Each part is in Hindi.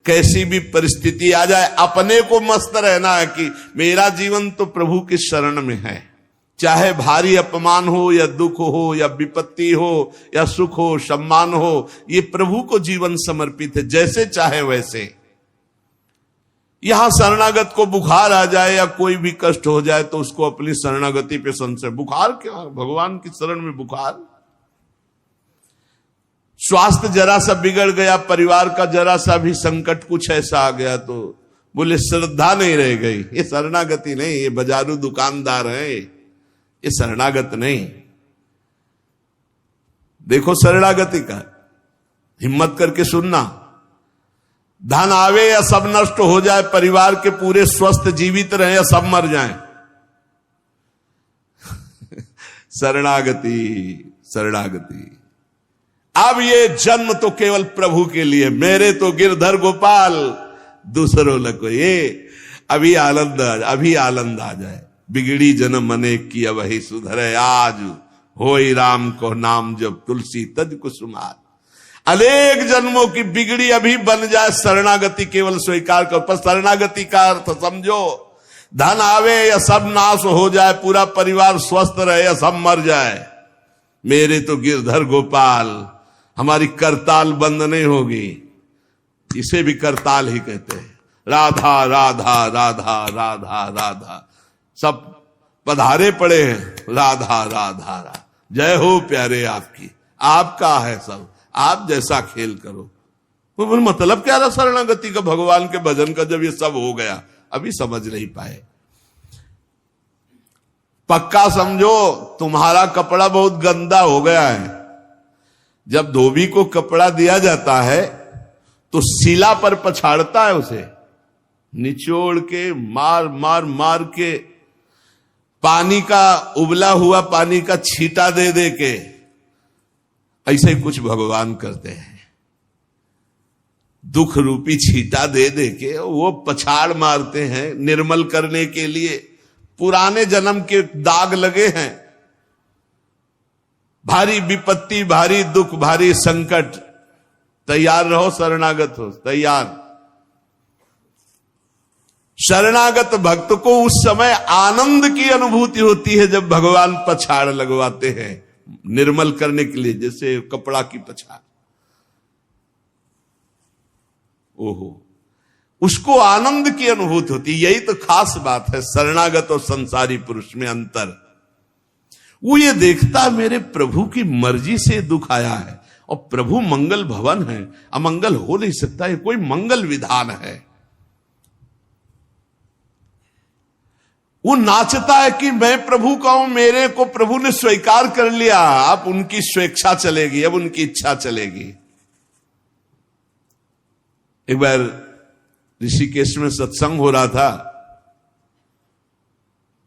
कैसी भी परिस्थिति आ जाए अपने को मस्त रहना है कि मेरा जीवन तो प्रभु की शरण में है। चाहे भारी अपमान हो या दुख हो या विपत्ति हो या सुख हो सम्मान हो, ये प्रभु को जीवन समर्पित है, जैसे चाहे वैसे। यहां शरणागत को बुखार आ जाए या कोई भी कष्ट हो जाए तो उसको अपनी शरणागति पे संशय। बुखार क्या, भगवान की शरण में बुखार। स्वास्थ्य जरा सा बिगड़ गया, परिवार का जरा सा भी संकट कुछ ऐसा आ गया तो बोले श्रद्धा नहीं रह गई। ये शरणागति नहीं, ये बाजारू दुकानदार है, ये शरणागत नहीं। देखो शरणागति का हिम्मत करके सुनना। धन आवे या सब नष्ट हो जाए, परिवार के पूरे स्वस्थ जीवित रहे या सब मर जाएं, शरणागति शरणागति। अब ये जन्म तो केवल प्रभु के लिए, मेरे तो गिरधर गोपाल दूसरों लको। ये अभी आनंद आ जाए। बिगड़ी जन्म अनेक की वही सुधरे, आज होई राम को नाम जब तुलसी तज कुसुमार। अनेक जन्मों की बिगड़ी अभी बन जाए, शरणागति केवल स्वीकार कर। पर शरणागति का अर्थ समझो, धन आवे या सब नाश हो जाए, पूरा परिवार स्वस्थ रहे या सब मर जाए, मेरे तो गिरधर गोपाल, हमारी करताल बंद नहीं होगी। इसे भी करताल ही कहते हैं। राधा राधा राधा राधा राधा, सब पधारे पड़े हैं, राधा राधा राधा। जय हो प्यारे आपकी, आपका है सब, आप जैसा खेल करो। वो मतलब क्या रहा शरणागति का, भगवान के भजन का, जब ये सब हो गया अभी समझ नहीं पाए। पक्का समझो तुम्हारा कपड़ा बहुत गंदा हो गया है। जब धोबी को कपड़ा दिया जाता है तो शिला पर पछाड़ता है, उसे निचोड़ के मार मार मार के, पानी का उबला हुआ पानी का छींटा दे दे के, ऐसे ही कुछ भगवान करते हैं। दुख रूपी छींटा दे दे के वो पछाड़ मारते हैं निर्मल करने के लिए। पुराने जन्म के दाग लगे हैं, भारी विपत्ति, भारी दुख, भारी संकट। तैयार रहो, शरणागत हो, तैयार। शरणागत भक्त को उस समय आनंद की अनुभूति होती है जब भगवान पछाड़ लगवाते हैं निर्मल करने के लिए, जैसे कपड़ा की पछाड़। ओहो, उसको आनंद की अनुभूति होती। यही तो खास बात है शरणागत और संसारी पुरुष में अंतर। वो ये देखता है मेरे प्रभु की मर्जी से दुख आया है, और प्रभु मंगल भवन है, अमंगल हो नहीं सकता, ये कोई मंगल विधान है। वो नाचता है कि मैं प्रभु का हूं, मेरे को प्रभु ने स्वीकार कर लिया, अब उनकी स्वेच्छा चलेगी, अब उनकी इच्छा चलेगी। एक बार ऋषिकेश में सत्संग हो रहा था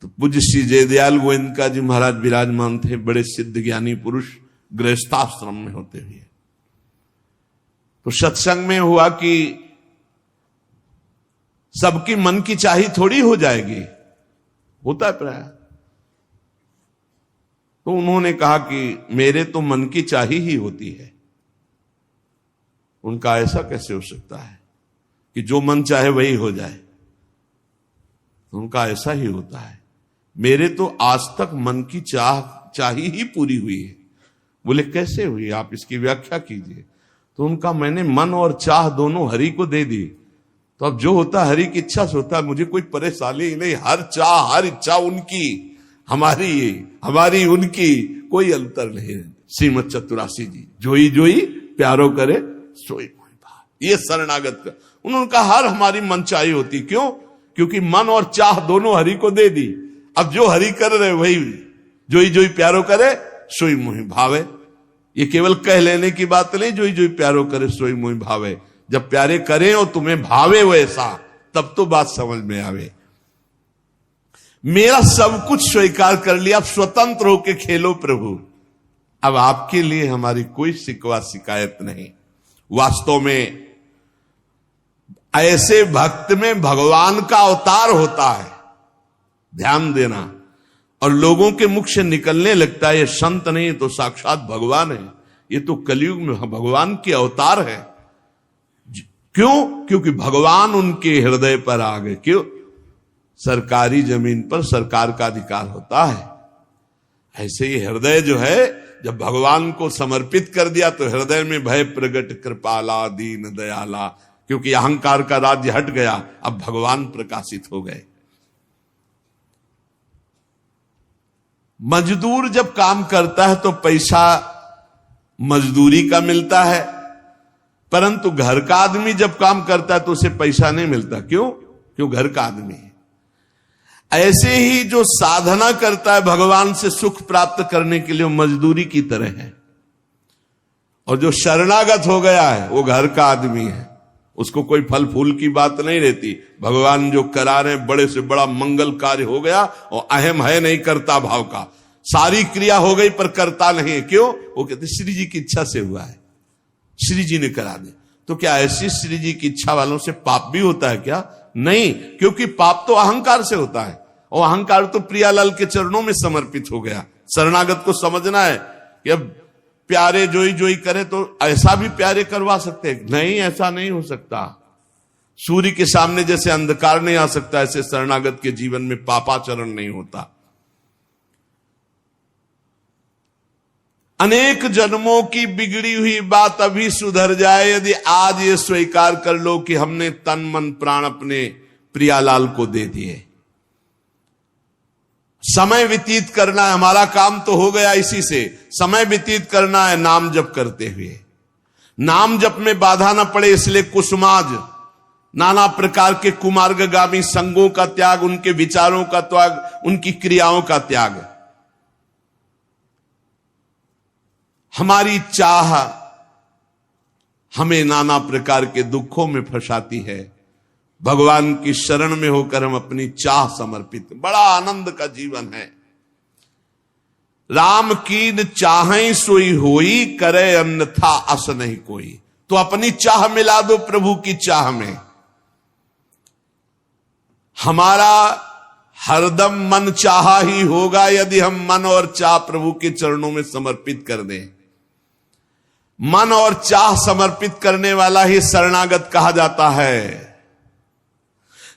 तो पूज्य श्री जयदयाल गोविंदका जी महाराज विराजमान थे, बड़े सिद्ध ज्ञानी पुरुष, गृहस्थाश्रम में होते हुए। तो सत्संग में हुआ कि सबकी मन की चाही थोड़ी हो जाएगी, होता है प्राय। तो उन्होंने कहा कि मेरे तो मन की चाही ही होती है। उनका ऐसा कैसे हो सकता है कि जो मन चाहे वही हो जाए? उनका ऐसा ही होता है। मेरे तो आज तक मन की चाही ही पूरी हुई है। बोले कैसे हुई, आप इसकी व्याख्या कीजिए। तो उनका मैंने मन और चाह दोनों हरि को दे दी, तो अब जो होता हरि की इच्छा से होता है, मुझे कोई परेशानी ही नहीं। हर चाह हर इच्छा उनकी, हमारी उनकी, कोई अंतर नहीं। श्रीमद चतुरासी जी, जोई जोई प्यारो करे सोई मोहि भाव। ये शरणागत का उन्होंने कहा हर हमारी मनचाही होती। क्यों? क्योंकि मन और चाह दोनों हरि को दे दी। अब जो हरि कर रहे वही जोई जोई प्यारो करे सोई मोहि भावे। ये केवल कह लेने की बात नहीं, जोई जोई प्यारो करे सोई मोहि भावे। जब प्यारे करें और तुम्हें भावे वैसा, तब तो बात समझ में आवे। मेरा सब कुछ स्वीकार कर लिया, अब स्वतंत्र होके खेलो प्रभु। अब आपके लिए हमारी कोई शिकवा शिकायत नहीं। वास्तव में ऐसे भक्त में भगवान का अवतार होता है, ध्यान देना। और लोगों के मुख से निकलने लगता है ये संत नहीं तो साक्षात भगवान है, ये तो कलयुग में भगवान के अवतार है। क्यों? क्योंकि भगवान उनके हृदय पर आ गए। क्यों? सरकारी जमीन पर सरकार का अधिकार होता है। ऐसे ही हृदय जो है, जब भगवान को समर्पित कर दिया तो हृदय में भय प्रगट कृपाला दीन दयाला, क्योंकि अहंकार का राज्य हट गया, अब भगवान प्रकाशित हो गए। मजदूर जब काम करता है तो पैसा मजदूरी का मिलता है, परंतु घर का आदमी जब काम करता है तो उसे पैसा नहीं मिलता। क्यों? क्यों घर का आदमी है। ऐसे ही जो साधना करता है भगवान से सुख प्राप्त करने के लिए, वो मजदूरी की तरह है। और जो शरणागत हो गया है वो घर का आदमी है, उसको कोई फल फूल की बात नहीं रहती। भगवान जो करा रहे बड़े से बड़ा मंगल कार्य हो गया, और अहम है नहीं करता भाव का, सारी क्रिया हो गई पर करता नहीं है। क्यों? वो कहते श्री जी की इच्छा से हुआ है, श्री जी ने करा दे। तो क्या ऐसी श्री जी की इच्छा वालों से पाप भी होता है क्या? नहीं, क्योंकि पाप तो अहंकार से होता है, और अहंकार तो प्रियालाल के चरणों में समर्पित हो गया। शरणागत को समझना है कि अब प्यारे जोई जोई करे तो ऐसा भी प्यारे करवा सकते हैं? नहीं, ऐसा नहीं हो सकता। सूर्य के सामने जैसे अंधकार नहीं आ सकता, ऐसे शरणागत के जीवन में पापाचरण नहीं होता। अनेक जन्मों की बिगड़ी हुई बात अभी सुधर जाए यदि आज ये स्वीकार कर लो कि हमने तन मन प्राण अपने प्रियालाल को दे दिए। समय व्यतीत करना है, हमारा काम तो हो गया इसी से। समय व्यतीत करना है नाम जप करते हुए। नाम जप में बाधा न पड़े इसलिए कुसुमाज, नाना प्रकार के कुमार्गगामी संगों का त्याग, उनके विचारों का त्याग, उनकी क्रियाओं का त्याग। हमारी चाह हमें नाना प्रकार के दुखों में फंसाती है। भगवान की शरण में होकर हम अपनी चाह समर्पित, बड़ा आनंद का जीवन है। राम कीन चाहें सोई होई, करे अन्यथा अस नहीं कोई। तो अपनी चाह मिला दो प्रभु की चाह में। हमारा हरदम मन चाहा ही होगा यदि हम मन और चाह प्रभु के चरणों में समर्पित कर दें। मन और चाह समर्पित करने वाला ही शरणागत कहा जाता है।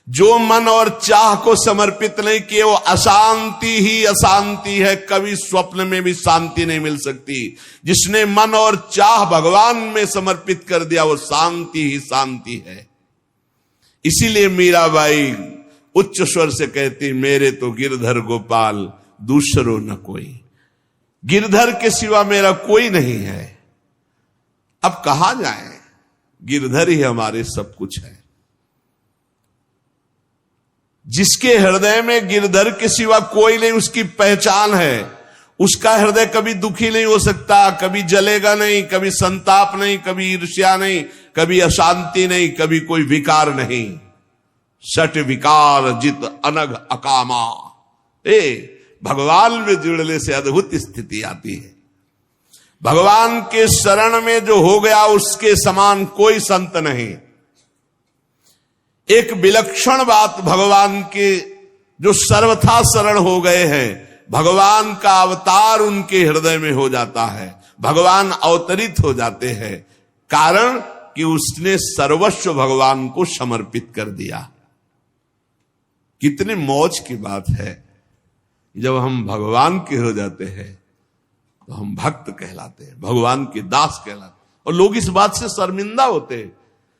जो मन और चाह को समर्पित नहीं किए वो अशांति ही अशांति है, कभी स्वप्न में भी शांति नहीं मिल सकती। जिसने मन और चाह भगवान में समर्पित कर दिया वो शांति ही शांति है। इसीलिए मीराबाई उच्च स्वर से कहती, मेरे तो गिरधर गोपाल दूसरो न कोई। गिरधर के सिवा मेरा कोई नहीं है। अब कहां जाएं? गिरधर ही हमारे सब कुछ है। जिसके हृदय में गिरधर के सिवा कोई नहीं, उसकी पहचान है। उसका हृदय कभी दुखी नहीं हो सकता, कभी जलेगा नहीं, कभी संताप नहीं, कभी ईर्ष्या नहीं, कभी अशांति नहीं, कभी कोई विकार नहीं। सट विकार जित अनग अकामा। भगवान में जुड़ने से अद्भुत स्थिति आती है। भगवान के शरण में जो हो गया उसके समान कोई संत नहीं। एक विलक्षण बात, भगवान के जो सर्वथा शरण हो गए हैं, भगवान का अवतार उनके हृदय में हो जाता है। भगवान अवतरित हो जाते हैं, कारण कि उसने सर्वस्व भगवान को समर्पित कर दिया। कितने मौज की बात है। जब हम भगवान के हो जाते हैं तो हम भक्त कहलाते हैं, भगवान के दास कहलाते हैं। और लोग इस बात से शर्मिंदा होते हैं।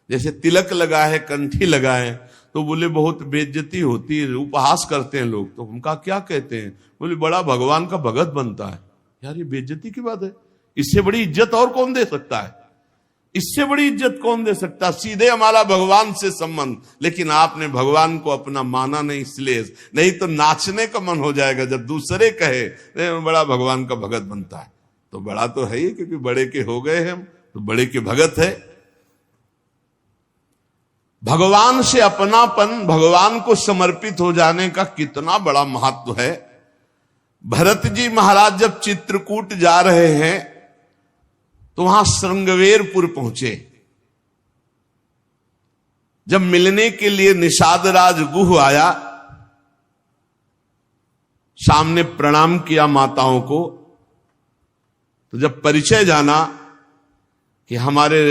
जैसे तिलक लगाए, कंठी लगाए तो बोले बहुत बेइज्जती होती है, उपहास करते हैं लोग। तो उनका क्या कहते हैं? बोले बड़ा भगवान का भगत बनता है। यार ये बेइज्जती की बात है। इससे बड़ी इज्जत और कौन दे सकता है? इससे बड़ी इज्जत कौन दे सकता? सीधे हमारा भगवान से संबंध। लेकिन आपने भगवान को अपना माना नहीं, इसलिए नहीं तो नाचने का मन हो जाएगा जब दूसरे कहे बड़ा भगवान का भगत बनता है। तो बड़ा तो है ही, क्योंकि बड़े के हो गए हम तो बड़े के भगत है। भगवान से अपनापन, भगवान को समर्पित हो जाने का कितना बड़ा महत्व है। भरत जी महाराज जब चित्रकूट जा रहे हैं तो वहां श्रृंगवेरपुर पहुंचे। जब मिलने के लिए निषाद राज गुह आया, सामने प्रणाम किया माताओं को। तो जब परिचय जाना कि हमारे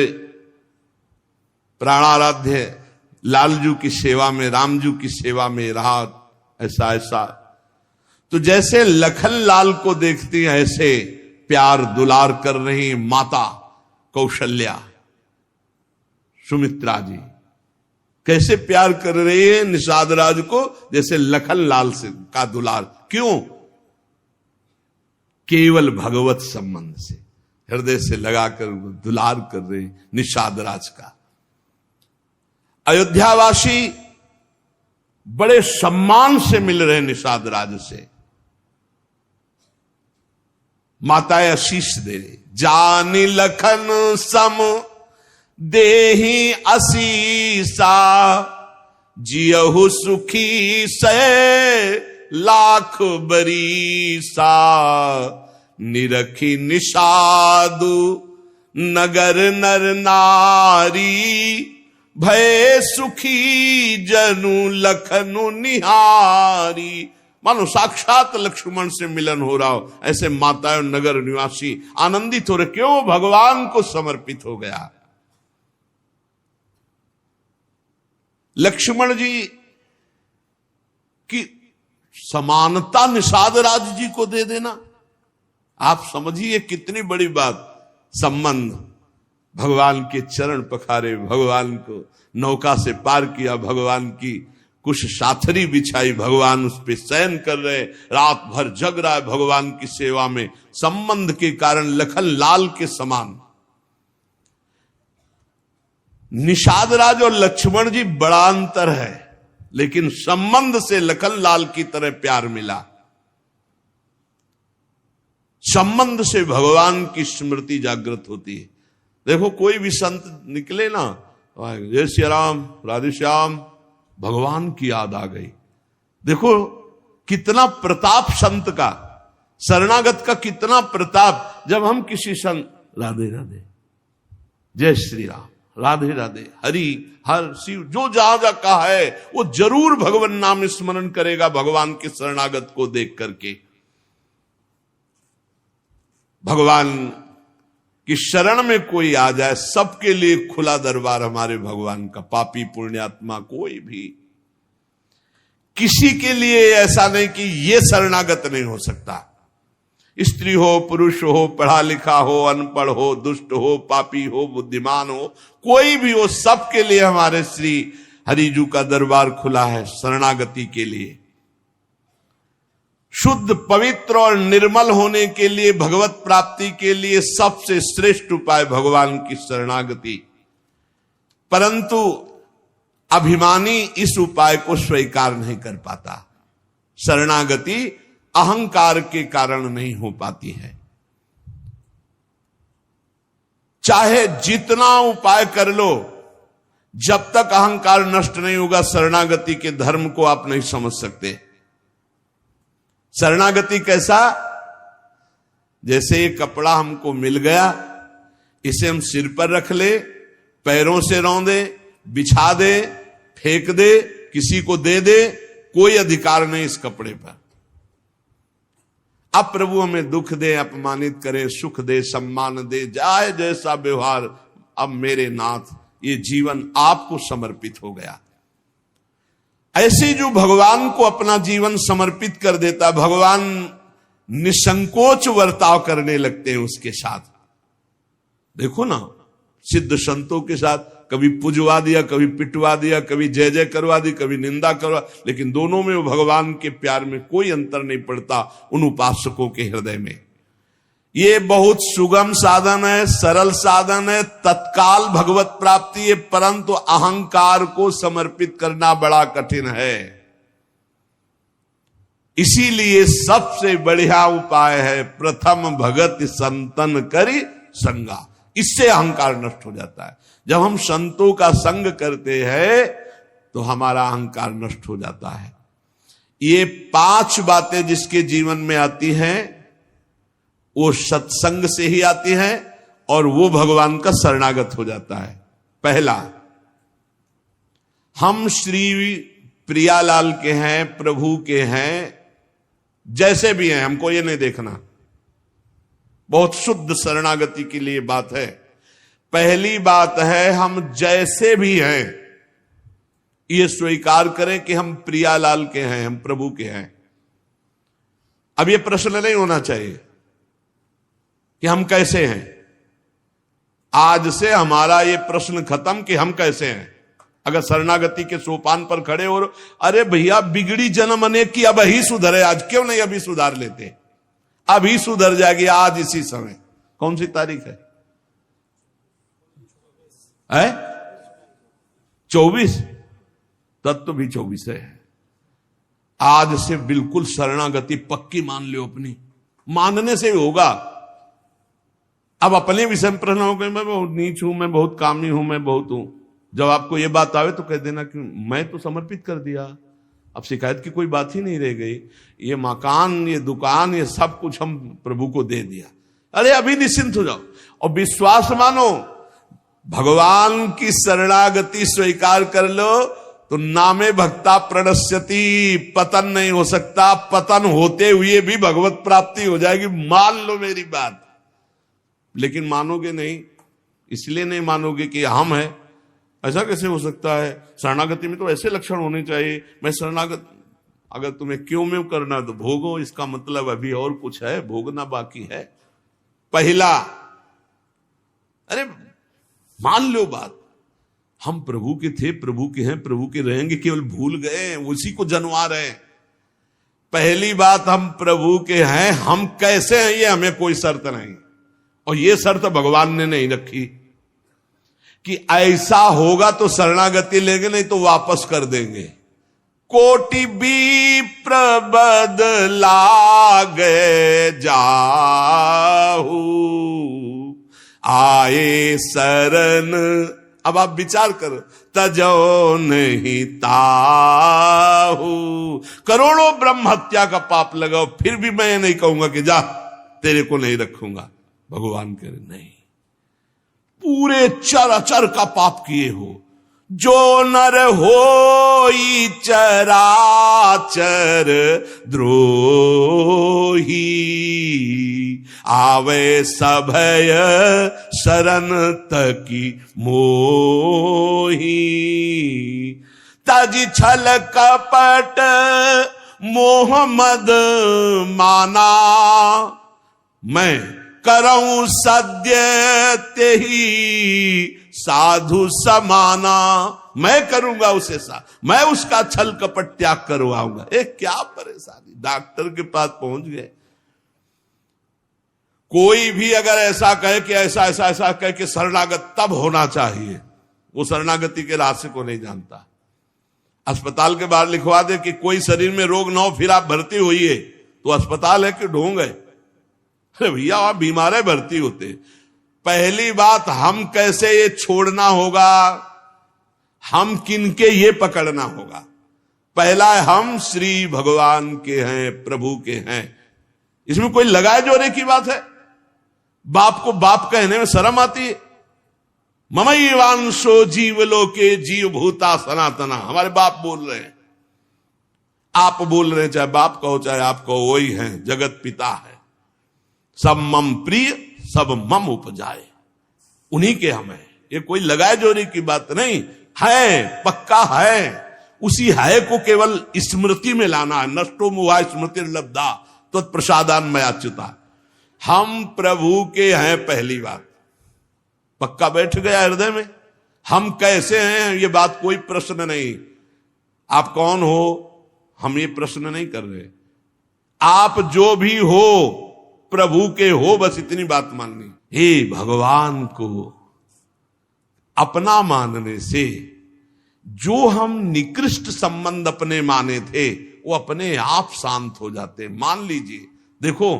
प्राणाराध्य लालजू की सेवा में, रामजू की सेवा में रहा, ऐसा ऐसा। तो जैसे लखन लाल को देखती हैं ऐसे प्यार दुलार कर रही माता कौशल्या, सुमित्रा जी कैसे प्यार कर रही है निषाद राज को, जैसे लखन लाल से का दुलार। क्यों? केवल भगवत संबंध से हृदय से लगाकर दुलार कर रहे निषाद राज का। अयोध्यावासी बड़े सम्मान से मिल रहे निषाद राज से। माताएं आशीष दे रही, जानी लखन सम देही असीसा, जियहु सुखी से लाख बरीसा, निरखी निषादु नगर नर नारी, भय सुखी जनु लखनु निहारी। मानो साक्षात लक्ष्मण से मिलन हो रहा हो, ऐसे माताएं नगर निवासी आनंदित हो रहे। क्यों? भगवान को समर्पित हो गया। लक्ष्मण जी की समानता निषाद राज जी को दे देना, आप समझिए कितनी बड़ी बात। संबंध, भगवान के चरण पखारे, भगवान को नौका से पार किया, भगवान की कुछ साथरी बिछाई, भगवान उस पे शयन कर रहे, रात भर जग रहा है भगवान की सेवा में। संबंध के कारण लखन लाल के समान। निषाद राज और लक्ष्मण जी बड़ा अंतर है, लेकिन संबंध से लखन लाल की तरह प्यार मिला। संबंध से भगवान की स्मृति जागृत होती है। देखो कोई भी संत निकले ना, जय श्री राम, राधे श्याम, भगवान की याद आ गई। देखो कितना प्रताप संत का, शरणागत का कितना प्रताप। जब हम किसी संत राधे राधे, जय श्री राम, राधे राधे, हरि हर शिव, जो जहां जा कहा है वो जरूर भगवान नाम स्मरण करेगा भगवान के शरणागत को देख करके। भगवान कि शरण में कोई आ जाए, सबके लिए खुला दरबार हमारे भगवान का। पापी पुण्यात्मा कोई भी, किसी के लिए ऐसा नहीं कि ये शरणागत नहीं हो सकता। स्त्री हो, पुरुष हो, पढ़ा लिखा हो, अनपढ़ हो, दुष्ट हो, पापी हो, बुद्धिमान हो, कोई भी हो, सबके लिए हमारे श्री हरिजू का दरबार खुला है शरणागति के लिए। शुद्ध, पवित्र और निर्मल होने के लिए, भगवत प्राप्ति के लिए सबसे श्रेष्ठ उपाय भगवान की शरणागति। परंतु अभिमानी इस उपाय को स्वीकार नहीं कर पाता। शरणागति अहंकार के कारण नहीं हो पाती है। चाहे जितना उपाय कर लो, जब तक अहंकार नष्ट नहीं होगा, शरणागति के धर्म को आप नहीं समझ सकते। शरणागति कैसा? जैसे ये कपड़ा हमको मिल गया, इसे हम सिर पर रख ले, पैरों से रौंदे, बिछा दे, फेंक दे, किसी को दे दे, कोई अधिकार नहीं इस कपड़े पर। अब प्रभु हमें दुख दे, अपमानित करे, सुख दे, सम्मान दे, जाए जैसा व्यवहार, अब मेरे नाथ ये जीवन आपको समर्पित हो गया। ऐसे जो भगवान को अपना जीवन समर्पित कर देता, भगवान निसंकोच वर्ताव करने लगते हैं उसके साथ। देखो ना, सिद्ध संतों के साथ कभी पुजवा दिया, कभी पिटवा दिया, कभी जय जय करवा दी, कभी निंदा करवा, लेकिन दोनों में वो भगवान के प्यार में कोई अंतर नहीं पड़ता उन उपासकों के हृदय में। ये बहुत सुगम साधन है, सरल साधन है, तत्काल भगवत प्राप्ति है, परंतु अहंकार को समर्पित करना बड़ा कठिन है। इसीलिए सबसे बढ़िया उपाय है प्रथम भगत संतन करी संगा। इससे अहंकार नष्ट हो जाता है। जब हम संतों का संग करते हैं तो हमारा अहंकार नष्ट हो जाता है। ये 5 बातें जिसके जीवन में आती हैं वो सत्संग से ही आती है और वो भगवान का शरणागत हो जाता है। पहला, हम श्री प्रियालाल के हैं, प्रभु के हैं, जैसे भी हैं, हमको ये नहीं देखना। बहुत शुद्ध शरणागति के लिए बात है। पहली बात है हम जैसे भी हैं ये स्वीकार करें कि हम प्रियालाल के हैं, हम प्रभु के हैं। अब ये प्रश्न नहीं होना चाहिए कि हम कैसे हैं। आज से हमारा ये प्रश्न खत्म कि हम कैसे हैं। अगर शरणागति के सोपान पर खड़े और अरे भैया बिगड़ी जन्म अनेक की, अब ही सुधरे, आज क्यों नहीं अभी सुधार लेते, अभी सुधर जाएगी आज इसी समय। कौन सी तारीख है? 24। तत्व भी 24 है। आज से बिल्कुल शरणागति पक्की मान लो अपनी, मानने से होगा। अब अपने विषय में प्रश्न हो गए, मैं बहुत नीच हूं, मैं बहुत कामी हूं, मैं बहुत हूं। जब आपको ये बात आवे तो कह देना कि मैं तो समर्पित कर दिया, अब शिकायत की कोई बात ही नहीं रह गई। ये मकान, ये दुकान, ये सब कुछ हम प्रभु को दे दिया। अरे अभी निश्चिंत हो जाओ और विश्वास मानो, भगवान की शरणागति स्वीकार कर लो तो नामे भक्ता प्रणश्यति, पतन नहीं हो सकता। पतन होते हुए भी भगवत प्राप्ति हो जाएगी, मान लो मेरी बात। लेकिन मानोगे नहीं, इसलिए नहीं मानोगे कि हम हैं। ऐसा कैसे हो सकता है? शरणागति में तो ऐसे लक्षण होने चाहिए। मैं शरणागत, अगर तुम्हें क्यों में करना तो भोगो, इसका मतलब अभी और कुछ है, भोगना बाकी है। पहला, अरे मान लो बात, हम प्रभु के थे, प्रभु के हैं, प्रभु के रहेंगे, केवल भूल गए, उसी को जनवा रहे हैं। पहली बात, हम प्रभु के हैं, हम कैसे हैं ये हमें कोई शर्त नहीं, और ये शर्त भगवान ने नहीं रखी कि ऐसा होगा तो शरणागति लेंगे, नहीं तो वापस कर देंगे। कोटि भी प्रबदला गए जाहू, आए शरण। अब आप विचार करो, तजो नहीं ताहू। करोड़ों ब्रह्म हत्या का पाप लगाओ, फिर भी मैं नहीं कहूंगा कि जा तेरे को नहीं रखूंगा। भगवान कह रहे नहीं, पूरे चराचर का पाप किए हो, जो नर होई चराचर द्रोही, आवे सभय शरण तकी मोही। तज छल कपट मोहम्मद माना, मैं करऊं सद्य तेही साधु समाना। मैं करूंगा उसे मैं उसका छल कपट त्याग करवाऊंगा। क्या परेशानी, डॉक्टर के पास पहुंच गए। कोई भी अगर ऐसा कहे कि ऐसा ऐसा ऐसा कहे कि शरणागत तब होना चाहिए, वो शरणागति के रास्ते को नहीं जानता। अस्पताल के बाहर लिखवा दे कि कोई शरीर में रोग ना हो फिर आप भर्ती होइए, तो अस्पताल है कि ढोंग है? अरे भैया आप बीमार है, भर्ती होते। पहली बात, हम कैसे ये छोड़ना होगा, हम किनके ये पकड़ना होगा। पहला है, हम श्री भगवान के हैं, प्रभु के हैं। इसमें कोई लगाए जोड़े की बात है? बाप को बाप कहने में शर्म आती है। ममैवांशो जीवलोके जीव भूता सनातना, हमारे बाप बोल रहे हैं, आप बोल रहे हैं, चाहे बाप कहो चाहे आप कहो, वही हैं, जगत पिता है। सब मम प्रिय, सब मम उपजाए, उन्हीं के हम हैं। ये कोई लगाए जोड़े की बात नहीं है, पक्का है। उसी है को केवल स्मृति में लाना है। नष्टो मुहा स्मृति लब्धा तो प्रसादान मयाच्युता। हम प्रभु के हैं, पहली बात पक्का बैठ गया हृदय में। हम कैसे हैं ये बात कोई प्रश्न नहीं। आप कौन हो हम ये प्रश्न नहीं कर रहे। आप जो भी हो प्रभु के हो, बस इतनी बात माननी। हे भगवान को अपना मानने से जो हम निकृष्ट संबंध अपने माने थे वो अपने आप शांत हो जाते। मान लीजिए, देखो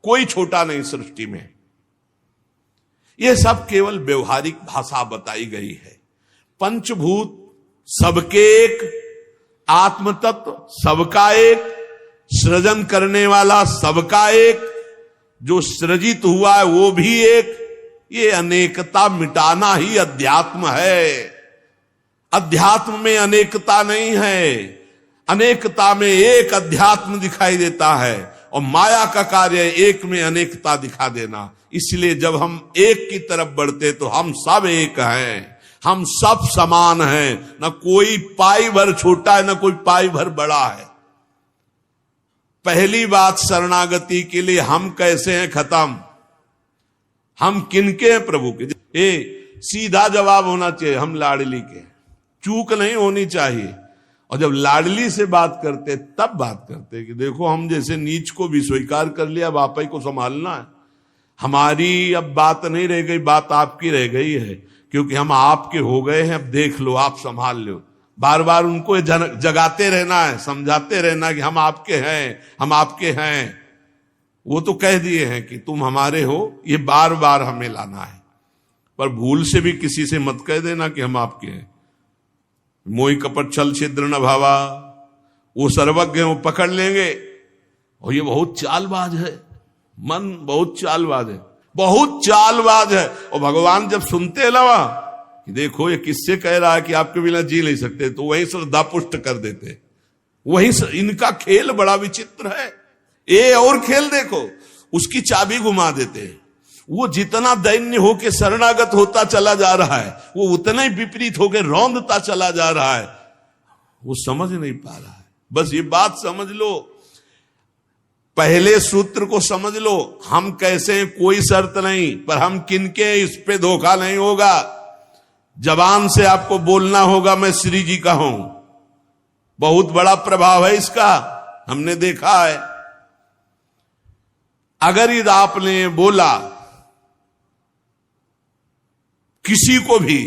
कोई छोटा नहीं सृष्टि में, यह सब केवल व्यवहारिक भाषा बताई गई है। पंचभूत सबके एक, आत्म तत्व सबका एक, सृजन करने वाला सबका एक, जो सृजित हुआ है वो भी एक। ये अनेकता मिटाना ही अध्यात्म है। अध्यात्म में अनेकता नहीं है, अनेकता में एक अध्यात्म दिखाई देता है, और माया का कार्य एक में अनेकता दिखा देना। इसलिए जब हम एक की तरफ बढ़ते तो हम सब एक हैं, हम सब समान हैं, ना कोई पाई भर छोटा है ना कोई पाई भर बड़ा है। पहली बात शरणागति के लिए हम कैसे हैं खत्म, हम किनके हैं, प्रभु के। सीधा जवाब होना चाहिए, हम लाडली के, चूक नहीं होनी चाहिए। और जब लाडली से बात करते तब बात करते कि देखो हम जैसे नीच को भी स्वीकार कर लिया, अब आप ही को संभालना है, हमारी अब बात नहीं रह गई, बात आपकी रह गई है, क्योंकि हम आपके हो गए हैं, अब देख लो, आप संभाल लो। बार बार उनको जगाते रहना है, समझाते रहना कि हम आपके हैं, हम आपके हैं। वो तो कह दिए हैं कि तुम हमारे हो, ये बार बार हमें लाना है, पर भूल से भी किसी से मत कह देना कि हम आपके हैं। मोहि कपट छल छिद्र न भावा, वो सर्वज्ञ हैं, वो पकड़ लेंगे। और ये बहुत चालबाज है, मन बहुत चालबाज है, बहुत चालबाज है। और भगवान जब सुनते लवा कि देखो ये किससे कह रहा है कि आपके बिना जी नहीं सकते, तो वहीं श्रद्धा पुष्ट कर देते। वहीं इनका खेल बड़ा विचित्र है। ये और खेल देखो, उसकी चाबी घुमा देते। वो जितना दैन्य होके शरणागत होता चला जा रहा है, वो उतना ही विपरीत होके रौंदता चला जा रहा है। वो समझ नहीं पा रहा है। बस ये बात समझ लो, पहले सूत्र को समझ लो, हम कैसे हैं कोई शर्त नहीं, पर हम किनके, इस पे धोखा नहीं होगा। जबान से आपको बोलना होगा मैं श्री जी का हूं, बहुत बड़ा प्रभाव है इसका, हमने देखा है। अगर यदि आपने बोला किसी को भी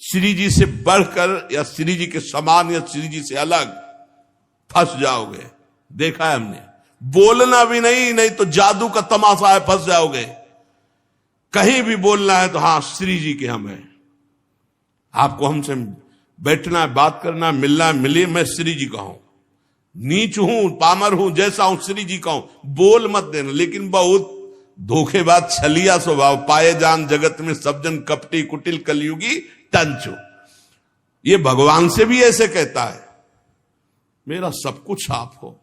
श्री जी से बढ़कर या श्री जी के समान या श्री जी से अलग, फंस जाओगे। देखा है हमने, बोलना भी नहीं तो जादू का तमाशा है, फंस जाओगे। कहीं भी बोलना है तो हाँ श्री जी के हम हैं, आपको हमसे बैठना है, बात करना है, मिलना है, मिलिए, मैं श्री जी का हूं, नीच हूं, पामर हूं, जैसा हूं श्री जी का हूं, बोल मत देना। लेकिन बहुत धोखेबाज छलिया स्वभाव, पाए जान जगत में सब जन कपटी कुटिल कलयुगी टंचो। ये भगवान से भी ऐसे कहता है, मेरा सब कुछ आप हो,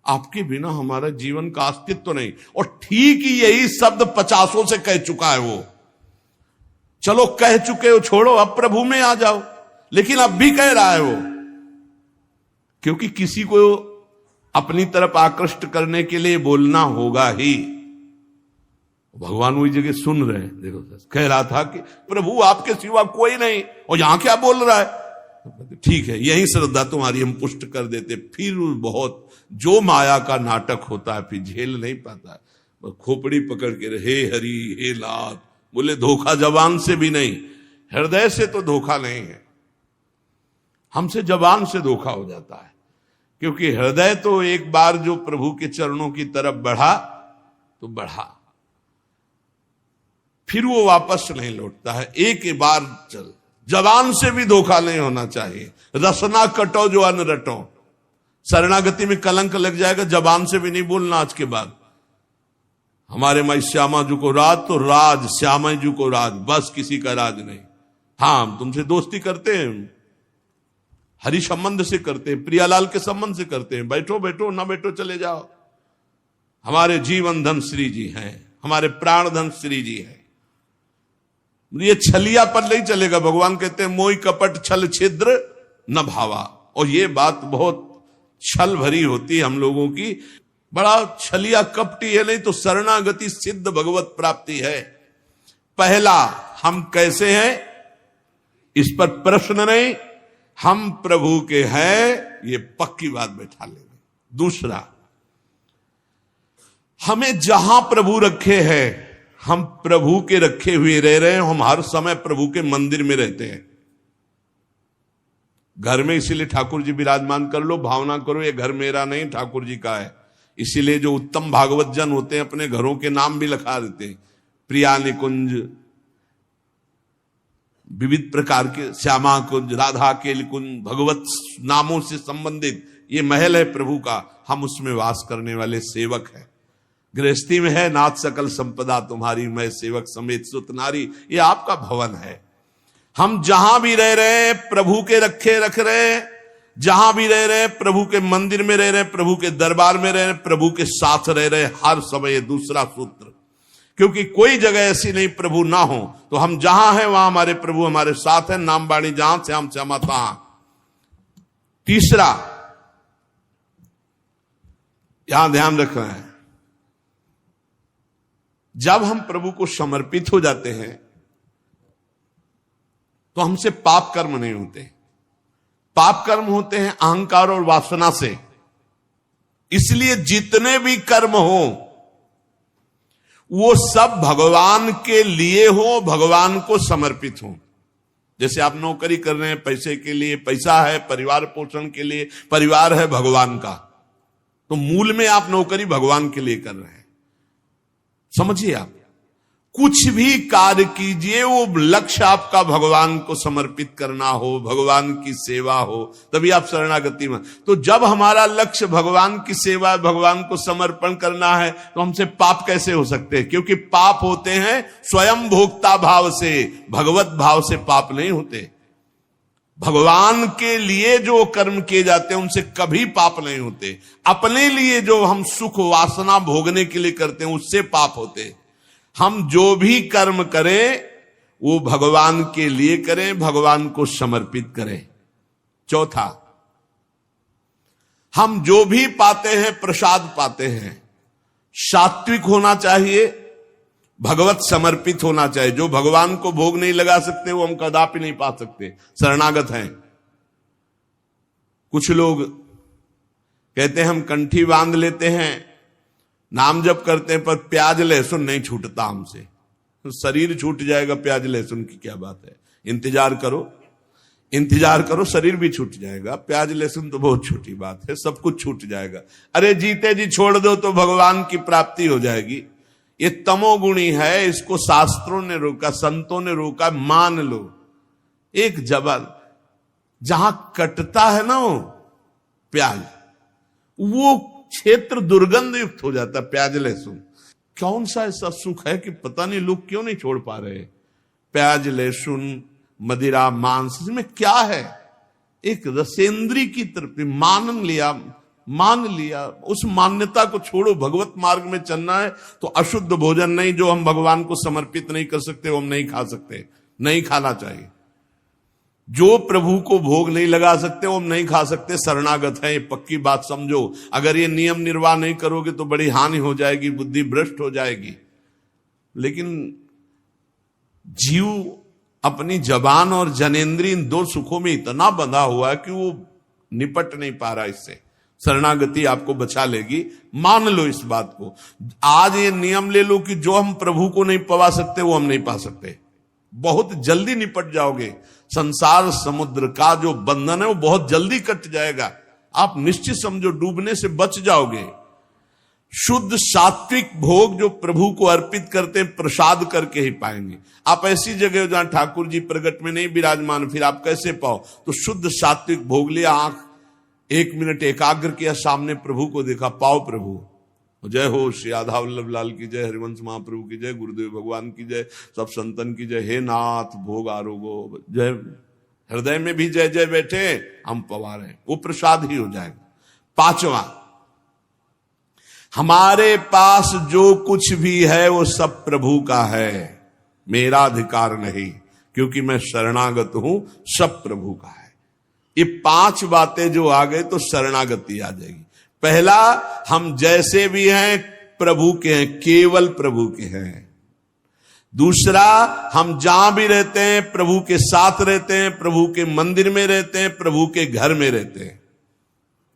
आपके बिना हमारा जीवन का अस्तित्व नहीं। और ठीक ही यही शब्द 50 से कह चुका है वो। चलो कह चुके हो, छोड़ो, अब प्रभु में आ जाओ। लेकिन अब भी कह रहा है वो, क्योंकि किसी को अपनी तरफ आकृष्ट करने के लिए बोलना होगा ही। भगवान वही जगह सुन रहे हैं। देखो कह रहा था कि प्रभु आपके सिवा कोई नहीं, और यहां क्या बोल रहा है। ठीक है, यही श्रद्धा तुम्हारी हम पुष्ट कर देते। फिर बहुत जो माया का नाटक होता है, फिर झेल नहीं पाता है, खोपड़ी पकड़ के हे हरि हे लाभ बोले। धोखा जबान से भी नहीं, हृदय से तो धोखा नहीं है, हमसे जबान से धोखा हो जाता है। क्योंकि हृदय तो एक बार जो प्रभु के चरणों की तरफ बढ़ा तो बढ़ा, फिर वो वापस नहीं लौटता है। एक बार चल, जबान से भी धोखा नहीं होना चाहिए। रसना कटो जो अन्न रटो, शरणागति में कलंक लग जाएगा। जबान से भी नहीं बोलना आज के बाद, हमारे माई श्यामा जी को राज तो राज, श्यामा जी को राज, बस किसी का राज नहीं। हाँ हम तुमसे दोस्ती करते हैं, हरि संबंध से करते हैं, प्रियालाल के संबंध से करते हैं, बैठो बैठो, ना बैठो चले जाओ। हमारे जीवन धन श्री जी हैं, हमारे प्राण धन श्री जी हैं। ये छलिया पर नहीं चलेगा। भगवान कहते हैं मोहि कपट छल छिद्र न भावा। और ये बात बहुत छल भरी होती है हम लोगों की, बड़ा छलिया कपटी है। नहीं तो शरणागति सिद्ध भगवत प्राप्ति है। पहला, हम कैसे हैं इस पर प्रश्न नहीं, हम प्रभु के हैं ये पक्की बात बैठा लेंगे। दूसरा, हमें जहां प्रभु रखे हैं, हम प्रभु के रखे हुए रह रहे हैं। हम हर समय प्रभु के मंदिर में रहते हैं, घर में। इसीलिए ठाकुर जी विराजमान कर लो, भावना करो ये घर मेरा नहीं ठाकुर जी का है। इसीलिए जो उत्तम भागवत जन होते हैं अपने घरों के नाम भी लिखा देते हैं, प्रिया निकुंज, विविध प्रकार के श्यामा कुंज, राधा के कुंज, भगवत नामों से संबंधित ये महल है प्रभु का। हम उसमें वास करने वाले सेवक हैं। गृहस्थी में है नाथ सकल संपदा तुम्हारी, मैं सेवक समेत सुत नारी, ये आपका भवन है। हम जहां भी रह रहे हैं प्रभु के रखे रख रहे हैं, जहां भी रह रहे हैं प्रभु के मंदिर में रह रहे हैं, प्रभु के दरबार में रह रहे हैं, प्रभु के साथ रह रहे हैं हर समय। दूसरा सूत्र, क्योंकि कोई जगह ऐसी नहीं प्रभु ना हो, तो हम जहां हैं वहां हमारे प्रभु हमारे साथ हैं। नाम बाणी जहां श्याम श्यामा तहां। तीसरा यहां ध्यान रखना है, जब हम प्रभु को समर्पित हो जाते हैं तो हमसे पाप कर्म नहीं होते। पाप कर्म होते हैं अहंकार और वासना से। इसलिए जितने भी कर्म हो वो सब भगवान के लिए हो, भगवान को समर्पित हो। जैसे आप नौकरी कर रहे हैं पैसे के लिए, पैसा है परिवार पोषण के लिए, परिवार है भगवान का, तो मूल में आप नौकरी भगवान के लिए कर रहे हैं। समझिए, आप कुछ भी कार्य कीजिए वो लक्ष्य आपका भगवान को समर्पित करना हो, भगवान की सेवा हो, तभी आप शरणागति में। तो जब हमारा लक्ष्य भगवान की सेवा, भगवान को समर्पण करना है, तो हमसे पाप कैसे हो सकते हैं? क्योंकि पाप होते हैं स्वयं भोक्ता भाव से, भगवत भाव से पाप नहीं होते। भगवान के लिए जो कर्म किए जाते हैं उनसे कभी पाप नहीं होते। अपने लिए जो हम सुख वासना भोगने के लिए करते हैं उससे पाप होते। हम जो भी कर्म करें वो भगवान के लिए करें, भगवान को समर्पित करें। चौथा, हम जो भी पाते हैं प्रसाद पाते हैं, सात्विक होना चाहिए, भगवत समर्पित होना चाहिए। जो भगवान को भोग नहीं लगा सकते वो हम कदापि नहीं पा सकते, शरणागत हैं। कुछ लोग कहते हैं हम कंठी बांध लेते हैं, नाम जप करते हैं, पर प्याज लहसुन नहीं छूटता हमसे। तो शरीर छूट जाएगा, प्याज लहसुन की क्या बात है? इंतजार करो, इंतजार करो, शरीर भी छूट जाएगा। प्याज लहसुन तो बहुत छोटी बात है, सब कुछ छूट जाएगा। अरे जीते जी छोड़ दो तो भगवान की प्राप्ति हो जाएगी। ये तमोगुणी है, इसको शास्त्रों ने रोका, संतों ने रोका। मान लो एक जबल जहां कटता है ना वो प्याज, वो क्षेत्र दुर्गंध युक्त हो जाता है। प्याज लहसुन कौन सा ऐसा सुख है कि पता नहीं लोग क्यों नहीं छोड़ पा रहे? प्याज लहसुन, मदिरा, मांस, इसमें क्या है? एक रसेंद्री की तृप्ति। मान लिया, उस मान्यता को छोड़ो। भगवत मार्ग में चलना है तो अशुद्ध भोजन नहीं, जो हम भगवान को समर्पित नहीं कर सकते वो हम नहीं खा सकते, नहीं खाना चाहिए। जो प्रभु को भोग नहीं लगा सकते वो हम नहीं खा सकते, शरणागत है। ये पक्की बात समझो। अगर ये नियम निर्वाह नहीं करोगे तो बड़ी हानि हो जाएगी, बुद्धि भ्रष्ट हो जाएगी। लेकिन जीव अपनी जबान और जनेंद्रिय इन दो सुखों में इतना बंधा हुआ है कि वो निपट नहीं पा रहा इससे। शरणागति आपको बचा लेगी, मान लो इस बात को। आज ये नियम ले लो कि जो हम प्रभु को नहीं पा सकते वो हम नहीं पा सकते। बहुत जल्दी निपट जाओगे। संसार समुद्र का जो बंधन है वो बहुत जल्दी कट जाएगा। आप निश्चित समझो, डूबने से बच जाओगे। शुद्ध सात्विक भोग जो प्रभु को अर्पित करते हैं प्रसाद करके ही पाएंगे। आप ऐसी जगह जहां ठाकुर जी प्रगट में नहीं विराजमान, फिर आप कैसे पाओ? तो शुद्ध सात्विक भोग लिया, आंख 1 मिनट एकाग्र किया, सामने प्रभु को देखा, पाओ प्रभु। जय हो श्री राधा वल्लभ लाल की जय, हरिवंश महाप्रभु की जय, गुरुदेव भगवान की जय, सब संतन की जय। हे नाथ भोग आरोगो जय। हृदय में भी जय जय बैठे, हम पवार हैं, वो प्रसाद ही हो जाएगा। पांचवा, हमारे पास जो कुछ भी है वो सब प्रभु का है, मेरा अधिकार नहीं, क्योंकि मैं शरणागत हूं, सब प्रभु का है। ये 5 बातें जो आ गए तो शरणागति आ जाएगी। पहला, हम जैसे भी हैं प्रभु के हैं, केवल प्रभु के हैं। दूसरा, हम जहां भी रहते हैं प्रभु के साथ रहते हैं, प्रभु के मंदिर में रहते हैं, प्रभु के घर में रहते हैं।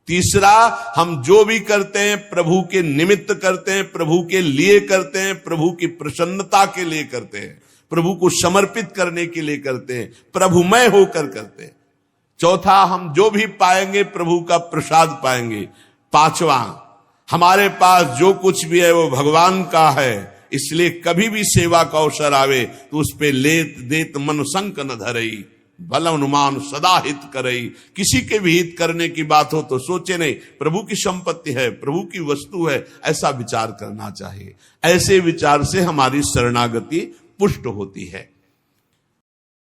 तीसरा, हम जो भी करते हैं प्रभु के निमित्त करते हैं, प्रभु के लिए करते हैं, प्रभु की प्रसन्नता के लिए करते हैं, प्रभु को समर्पित करने के लिए करते हैं, प्रभुमय होकर करते हैं। चौथा, हम जो भी पाएंगे प्रभु का प्रसाद पाएंगे। पांचवा, हमारे पास जो कुछ भी है वो भगवान का है, इसलिए कभी भी सेवा का अवसर आवे तो उस पे लेत देत मन संक न धरई, बल अनुमान सदा हित करई। किसी के भी हित करने की बात हो तो सोचे नहीं, प्रभु की संपत्ति है, प्रभु की वस्तु है, ऐसा विचार करना चाहिए। ऐसे विचार से हमारी शरणागति पुष्ट होती है।